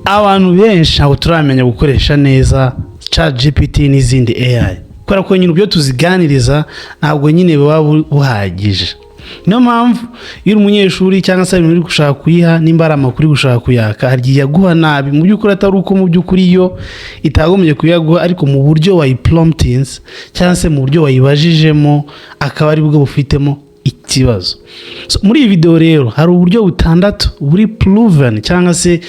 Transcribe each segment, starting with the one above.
abantu benshi ntabwo turamenya gukoresha neza ChatGPT n'izindi AI kubera ko nyine ubyo tuziganiriza ntabwo nyine biba buhagije. Niyo mpamvu iyo umunyeshuri cyangwa se uri gushaka kuyiha nimba ari amakuru gushaka kuyaka hagiye yaguha nabi mu by'ukuri atari uko mu by'ukuri yo itagombye kuyaguha, ariko mu buryo wayipromptings cyangwa se mu buryo wayibajijemo akaba ari bwo bufitemo ikibazo. Muri iyi video rero hari uburyo butandatu buri proven cyangwa se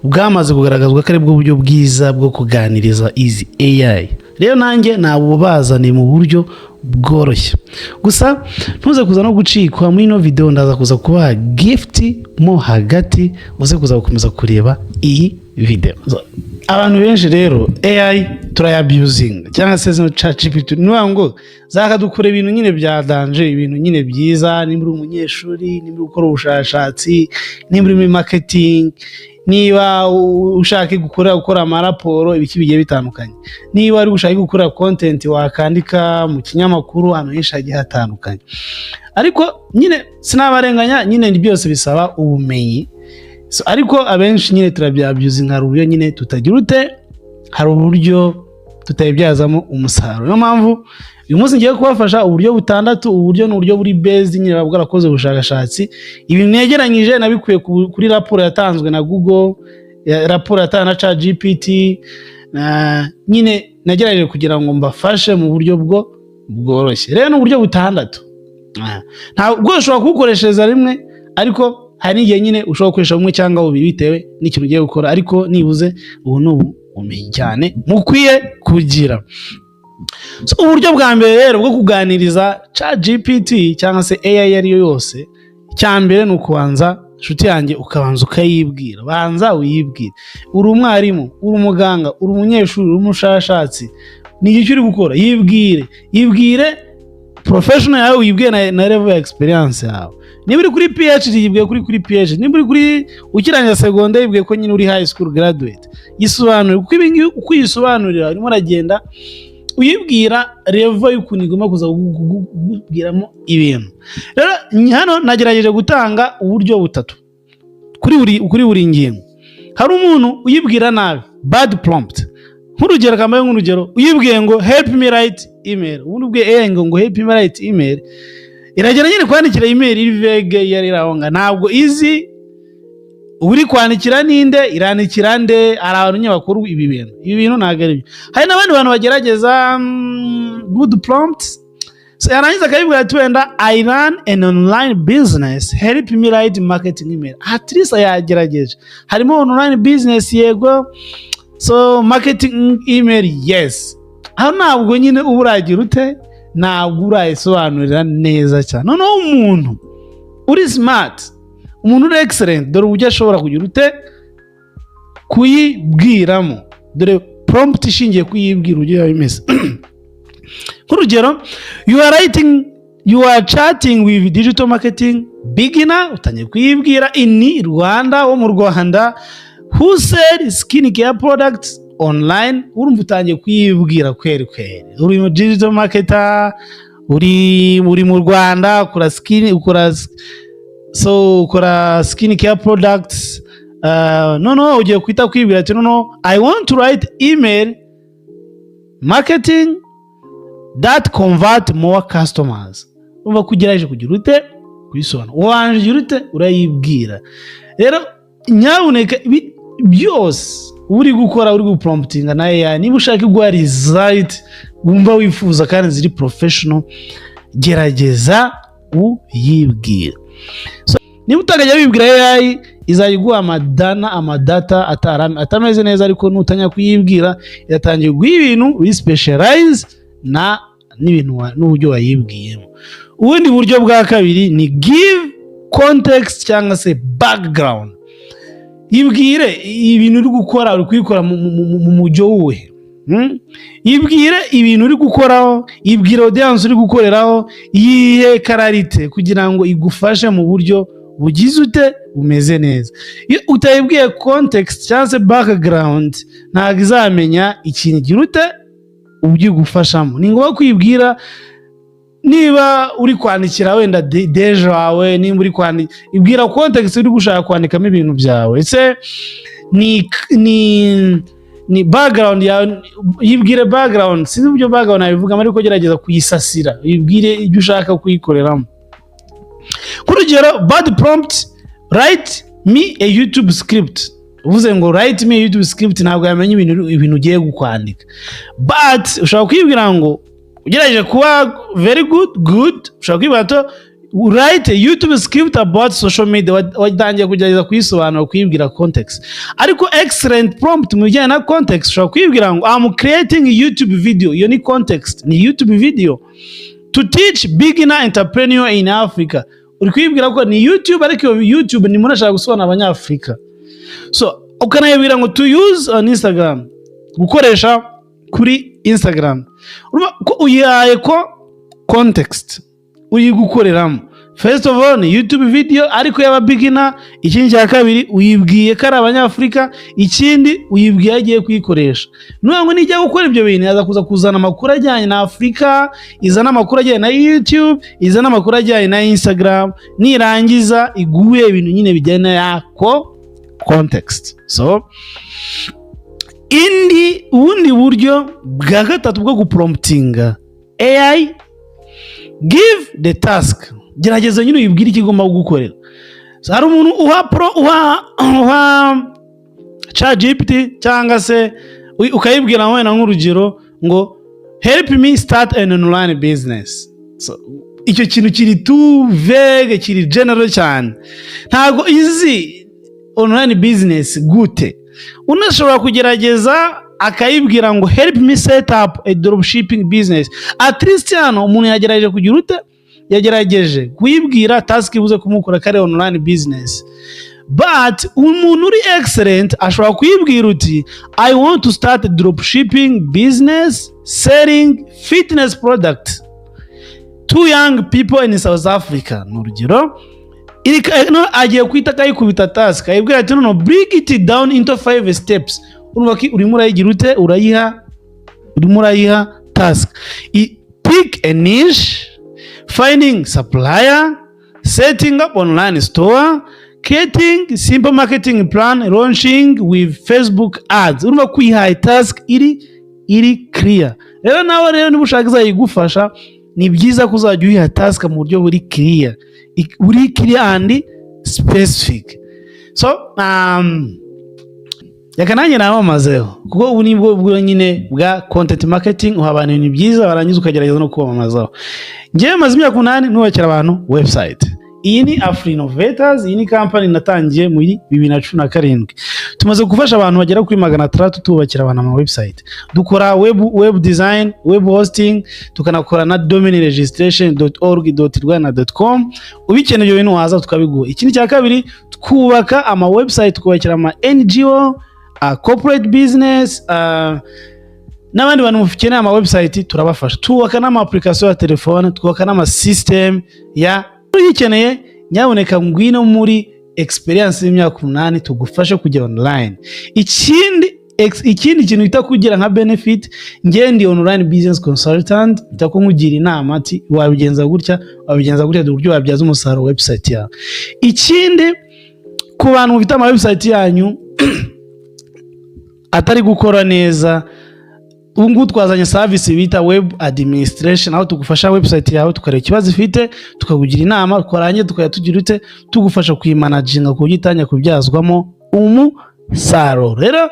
bwamaze kugaragazwa ko ari bwo buryo bwiza bwo kuganiriza izi AI. Rero nanjye nabubazaniye mu buryo bworoshye. Gusa ntuze kuza no gucikwa muri no video, ndaza kuza kubaha gift mo hagati uze kuza gukomeza kureba iyi video. Abantu benshi rero AI turayabusing cyangwa se zino ChatGPT niyo ngo zakadukura ibintu nyine bya danger, ibintu nyine byiza, nimba umunyeshuri, nimba ukora ubushakashatsi, nimba muri marketing, niba ushaka gukora amaraporo, ibiki bigiye bitandukanye, niba ari ushaka gukora content wakandika mu kinyamakuru, hano henshi hagiye hatandukanye. Ariko nyine sinabarenganya, nyine ni byose bisaba ubumenyi. Ariko abenshi nyine turabyabusing, hari uburyo nyine tutagira ute, hari uburyo tutayibyazamo umusaruro. Niyo mpamvu uyu munsi ngiye kubafasha uburyo butandatu. Uburyo ni uburyo buri based nyine babwo rakoze ubushakashatsi, ibintu negeranyije nabikuye kuri raporo yatanzwe na Google, raporo yatanzwe na ChatGPT, nyine nagerageje kugira ngo mbafashe mu buryo bworoshye. Rero ni uburyo butandatu, ntabwo ushobora kubukoreshereza rimwe, ariko hari n'igihe nyine ushobora gukoresha bumwe cyangwa bubiri bitewe n'ikintu ugiye gukora, ariko nibuze ubu ni ubumenyi cyane mukwiye kugira. Uburyo bwa mbere rero bwo kuganiriza ChatGPT cyangwa se AI ariyo yose, cyambere ni ukubanza nshuti yanjye ukabanza ukayibwira. Banza uyibwire, uri umwarimu, uri umuganga, uri umunyeshuri, uri umushakashatsi, ni iki uri gukora, yibwire professional yawe, uyibwire na level ya experience yawe. Niba uri kuri PhD yibwiye kuri PhD, niba uri kuri ukirangiza secondaire yibwiye ko nyine uri high school graduate. Yisobanurira kuko ibingi uko yisobanurira urimo uragenda uyibwira level y'ukuntu igomba kuza kugubwiramo ibintu. Rero hano nagerageje gutanga uburyo butatu kuri buri ngingo. Hari umuntu uyibwira nabi, bad prompt. Nk'urugero kambaye nk'urugero, uyibwiye ngo help me write email, ubundi ubwiye ngo help me write email, iragera nyine kwandikira email iri vague yari rahonga, ntabwo izi uri kwandikira ninde, irandikira nde, ari abantu nyabakuru ibi bintu ntabwo ari byo. Hari n'abandi bantu bagerageza good prompts, so yarangiza akayibwira ati wenda I run an online business, help me write marketing email. At least yagerageje, harimo online business yego, so marketing email yes. Aho ntabwo nyine uburagira ute, ntabwo urayisobanurira neza cyane. Noneho umuntu uri smart, umuntu uri excellent, dore uburyo ashobora kugira ute kuyibwiramo, dore prompt ishingiye kuyibwira uburyo yabimeze. Nk'urugero, you are chatting with digital marketing beginner, utangiye kuyibwira in Rwanda, wo mu Rwanda, who sell skincare products online. Urumva utangiye kuyibwira kweri, uri mu digital marketer, uri mu Rwanda, ukora skincare products. No ugiye kwita kwibwira ati no I want to write email marketing that convert more customers. Umva kugerageje kugira ute kuyisobanura, wanje urute urayibwira. Rero nyabuneka byose uri gukora, uri gupromptinga na AI, niba ushaka igwa result wumva wifuza kandi ziri professional, gerageza uyibwira. So niba utakajya wibwira AI izayiguha amadata atameze neza, ariko nutanya kuyibwira iratangiye guha ibintu uri specialize na n'ibintu n'uburyo wayibwiyemo. Ubundi buryo bwa kabiri ni give context cyangwa se background. Yibwire ibintu uri gukora, uri kwikora mu mujyo wuhe. Yibwire ibintu uri gukoraho, yibwire audience uri gukoreraho, yihe clarity kugira ngo igufashe mu buryo bugize ute bumeze neza. Iyo utayibwiye context cyangwa se background, ntabwo izamenya ikintu gira ute ubyigufashamo. Ni ngombwa kwibwira niba uri kwandikira wenda deje wawe, nimba uri kwandika ibwira context uri gushaka kwandikamo ibintu byawe. Ese ni background ya yibwire background, sinzi uburyo background nabivuga ariko gerageza kuyisasira, yibwire ibyo ushaka kuyikoreramo. Kurugero bad prompt, write me a YouTube script. Uvuze ngo write me a YouTube script ntabwo yamenye ibintu ugiye gukwandika, but ushaka kwibwira ngo ugerageje kuba very good, ushaka kwibwira to write a YouTube script about social media, watangiye kugerageza kuyisobanura, kwibwira context. Ariko excellent prompt mu bijyanye na context, ushaka kwibwira ngo I'm creating a YouTube video. Iyo ni context, ni YouTube video to teach beginner entrepreneur in Africa. Uri kwibwira ko ni YouTube, ariko YouTube ni munashaka gusobanura abanyafrika. So ukanayibwira ngo to use on Instagram, gukoresha kuri Instagram. Ko uyaye ko context uri gukoreramo. First of all ni YouTube video ariko yaba beginner, ikindi cya kabiri uyibwiye ko ari abanyafrika, ikindi uyibwiye agiye kuyikoresha. Nubwo nijya gukora ibyo bintu aza kuza kuzana amakuru ajyanye na Afrika, izana amakuru ajyanye na YouTube, izana amakuru ajyanye na Instagram, nirangiza iguye ibintu nyine bijyana yako context. So ubundi buryo bwa gatatu bwo gupromptinga AI, give the task. Gerageza nyine uyibwire ikigomba gukorera. So hari umuntu uha ChatGPT cyangwa se ukayibwira wena nk'urugero ngo help me start an online business. So icyo kintu kiri too vague, kiri general cyane, ntago izi online business gute. Unashobora kugerageza akayibwira ngo help me set up a dropshipping business. At least hano umuntu yagerageje kugira ute, yagerageje kuyibwira task ibuze kumukora kare online business. But umuntu uri excellent ashobora kuyibwira uti I want to start a dropshipping business selling fitness products to young people in South Africa. Nurugero agiye kwita kayikubita task, ayibwira ati no break it down into 5 steps. Urimo urayigira ute, urimo urayiha task. Pick a niche, finding supplier, setting up online store, creating simple marketing plan, launching with Facebook ads. Urimo kwiha task iri clear. Rero nawe rero niba ushaka izayigufasha, ni byiza kuzajya uyiha task mu buryo buri clear and specific. So yakananye nawe amazeho, kuko ubu nibwo bwo nyine bwa content marketing, uha abantu ibintu byiza barangiza ukagerageza no kubamamazaho. Ngiye maze imyaka 8 nubakira abantu website. Iyi ni Afrinnovators, iyi ni company natangiye muri 2017. Tumaze gufasha abantu bagera kuri 300 tubakira abantu ama website. Dukora web design, web hosting, tukanakora na domain registration.org.rwanda.com. Ubikeneye ibintu waza tukabiguha. Ikindi cya kabiri twubaka ama website, twubakira ama NGO, corporate business, n'abandi bantu mufikeneye ama website turabafasha. Twubaka n'ama application ya telefone, twubaka n'ama system ya uyikeneye. Nyaboneka ngwino muri experience y'imyaka 8 tugufashe kujya online. Ikindi kintu ita kugira nka benefit, ngendi online business consultant, bitako nkugira inama ati wabigenza gutya uburyo wabyaza umusaruro website yawe. Ikindi ku bantu mufite ama website yanyu atari gukora neza, ubungu twazanye service bita web administration, aho tugufasha website yawe tukareba ikibazo ifite, tukagugira inama, twaranye tukayatugira ute, tugufasha kuyimanaginga kugitanya kubyazwamo umusaruro. Rero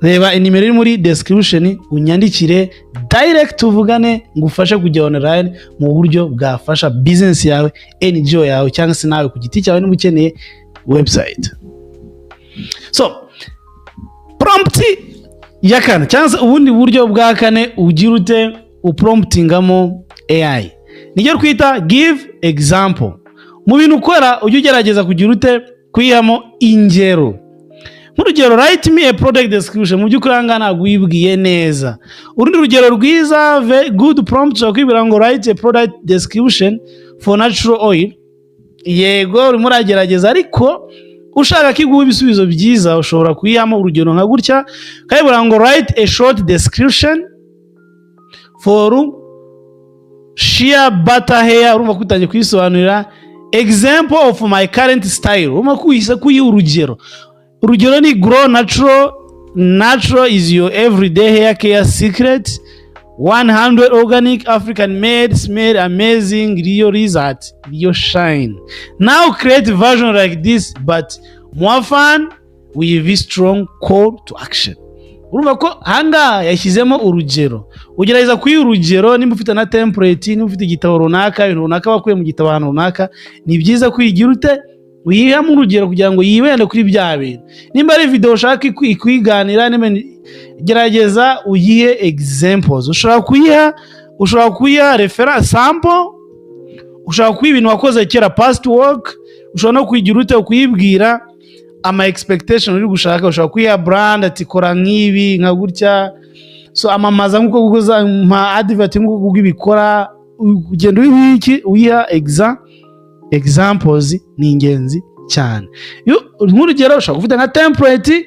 reba inimero iri muri description, unyandikire direct tuvugane ngufashe kujya online mu buryo bwafasha business yawe, NGO yawe, cyangwa se nawe ku giti cyawe n'ubukeneye website. So prompt ya kane, cyangwa ubundi buryo bwa kane ugira ute upromptingamo AI, nijyo kwita give example. Mu bintu ukora ujye ugerageza kugira ute kwihamo ingero. Nk'urugero write me a product description, mu by'ukuri angana gwibwiye neza. Urundi rugero rwiza good prompt ukwibira ngo write a product description for natural oil. Yego urimo uragerageza, ariko ushaka kiguha ibisubizo byiza ushobora kuyihamo urugero nka gutya, kayibura ngo write a short description for sheer butter hair. Urumva kutangiye kwisobanurira example of my current style, urumva kuyisa kuyi urugero. urugero ni Grow Natural is your everyday hair care secret. 100 organic African made, smell amazing, real result, real shine. Now create a version like this but more fun with a strong call to action. Urumva ko hanga yashyizemo urugero, ugerageza kuyiha urugero. Nimba ufite na template, nimba ufite igitabo runaka, ibintu runaka bakuye mu gitabo ahantu runaka, ni byiza kwigira ute uyihamo urugero kugira ngo yibende kuri bya bintu. Nimba ari video ushaka ikwiganira, gerageza uyihe examples. Ushobora kuyiha reference sample, ushobora kuyiha ibintu wakoze kera past work, ushobora no kuyigira ute kuyibwira ama expectation uri gushaka. Ushobora kuyiha brand ati kora nk'ibi nka gutya, so amamaza nkuko gukoza mpa advert nkuko gubikora, ugenda uyiha examples ni ingenzi cyane. Nk'urugero ushobora gufata nka template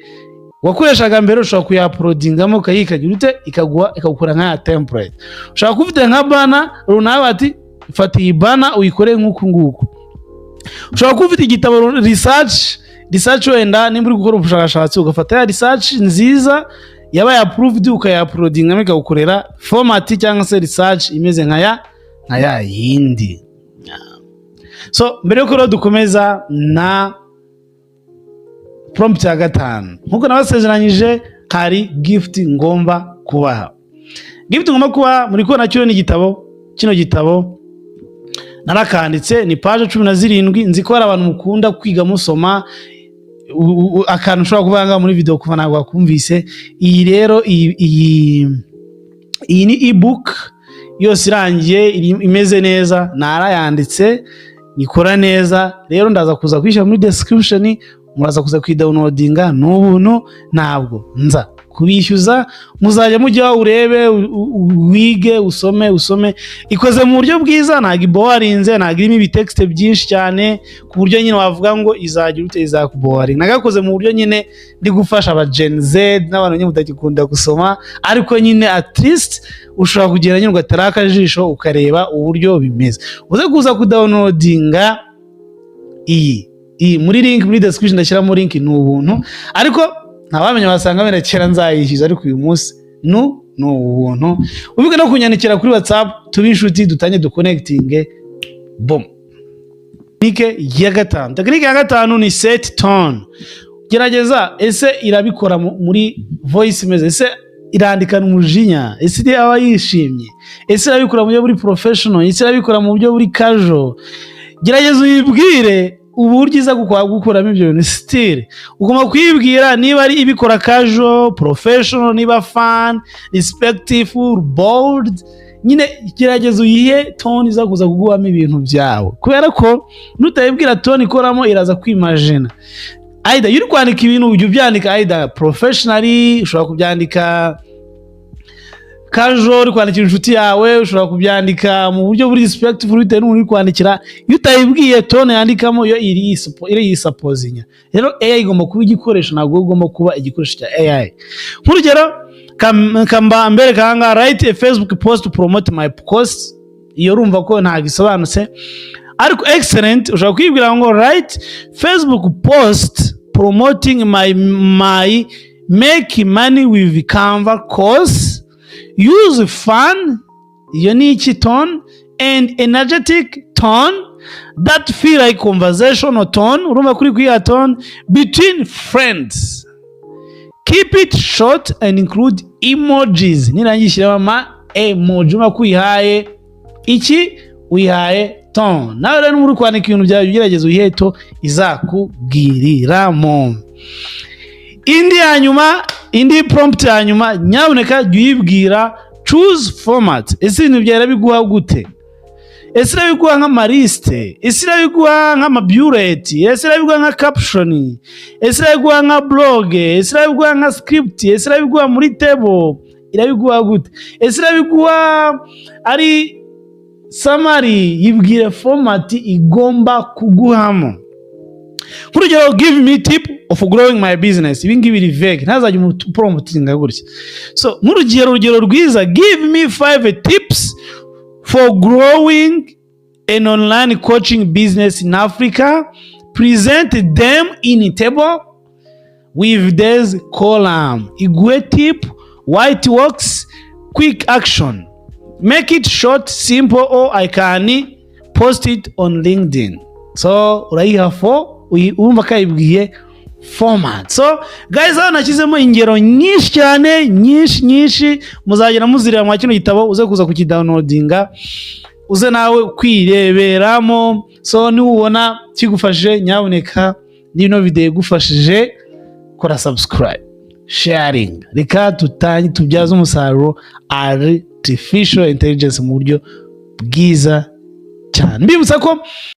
wakoreshaga mbere, ushobora kuyauploadingamo ukayikagira ute ikagukora nka template. Ushobora kufite nka banner runaka ati fata iyi banner uyikore nk'uko nguko. Ushobora kufite igitabo research wenda nimba uri gukora ubushakashatsi ugafata ya research nziza yabaye approved ukayauploadingamo ikagukorera format cyangwa se research imeze nka ya yindi. So mbere yuko dukomeza na prompt ya gatanu, nkuko nabasezeranyije hari gift ngomba kubaha. Gift ngomba kubaha muri ko nacyo ni igitabo. Kino gitabo narakanditse ni page 17. Nzi ko hari abantu mukunda kwiga musoma akantu ushobora kuvanga muri video kuva ntabwo wakumvise. Iyi rero iyi ni ebook yose irangiye imeze neza, narayanditse nikora neza. Rero ndaza kuza kwishyira muri description, muraza kuza kwidownloadinga n'ubuntu, ntabwo nza kubishyuza. Muzajya mujya urebe wige usome. Ikoze mu buryo bwiza, ntabwo ibowarinze, ntabwo irimo ibitext byinshi cyane ku buryo nyine wavuga ngo izagira ute izakubowaringa. Nagakoze mu buryo nyine ndi gufasha aba Gen Z n'abantu nyine mutakikunda gusoma, ariko nyine at least ushobora kugera nyine ugatera akajisho ukareba uburyo bimeze. Uze kuza kudownloadinga iyi muri link muri description ndashyiramo link ni ubuntu, ariko ntabamenya basanga bene kera nzayishyuza, ariko uyu munsi ni ubuntu. Ubike no kunyandikira kuri WhatsApp tubi inshuti dutanye duconnecting. Boom. Technique ya gatanu ni set tone. Gerageza ese irabikora muri voice meze, ese irandikana umujinya, ese aba yishimye, ese irabikora mu buryo buri professional, ese irabikora mu buryo buri casual. Gerageza uyibwire uburyo iza gukoramo ibyo bintu. Still ugomba kwibwira niba ari ibikora casual, professional, niba fun, respectful, bold. Nyine gerageza uyihe tone iza kuza kuguhamo ibintu byawe, kubera ko nutayibwira tone ikoramo iraza kwimagine. Aida yuri kwandika ibintu ujye ubyandika aida professionally, ushobora kubyandika casual, kwandikira inshuti yawe, ushobora kubyandika mu buryo buri respectful bitewe n'uri kwandikira. Iyo utayibwiye tone yandikamo yo iri yisapozinya. Rero AI igomba kuba igikoresho, ntabwo igomba kuba igikoresho cya AI. Nk'urugero kamba mbere kanga write a Facebook post to promote my course. Iyo urumva ko ntabwo isobanutse, ariko excellent ushobora kwibwira ngo write Facebook post promoting my make money with Canva course. Use fun, unique tone, and energetic tone that feel like conversational tone. Urumva kuri kuya tone between friends. Keep it short and include emojis. Nirangishyira ama emoji makwihaye iki wihaye tone. Nawe rero muri kwandika ibintu byawe ugerageza uyiheto izakubwiriramo. Indi prompt ya nyuma, nyaboneka jya uyibwira choose format. Ese ibintu byara biguha gute? Ese irabiguha nk'amaliste, ese irabiguha nk'amabullet, ese irabiguha nka caption, ese irabiguha nka blog, ese irabiguha nka script, ese irabiguha muri table, irabiguha gute? Ese irabiguha ari summary. Yibwire format igomba kuguhamo. Kurugero give me tip of growing my business. Ibi ngibi vague, ntazajya mu promotinga gutya. So urugero rwiza, give me 5 tips for growing an online coaching business in Africa. Present them in a table. with this column. Iguhe tip, why it works, quick action. Make it short, simple, or I can post it on LinkedIn. So urayiha urumva kayibwiye format. So guys, hano nashyizemo ingero nyinshi cyane, nyinshi muzagera muzireba mu kino gitabo, uze kuza kukidownloadinga, uze nawe kwireberamo. So niwubona kigufashije, nyaboneka n'ino video igufashije, kora subscribe, sharing, reka tubyaze umusaruro artificial intelligence mu buryo bwiza cyane. Mbibutsa ko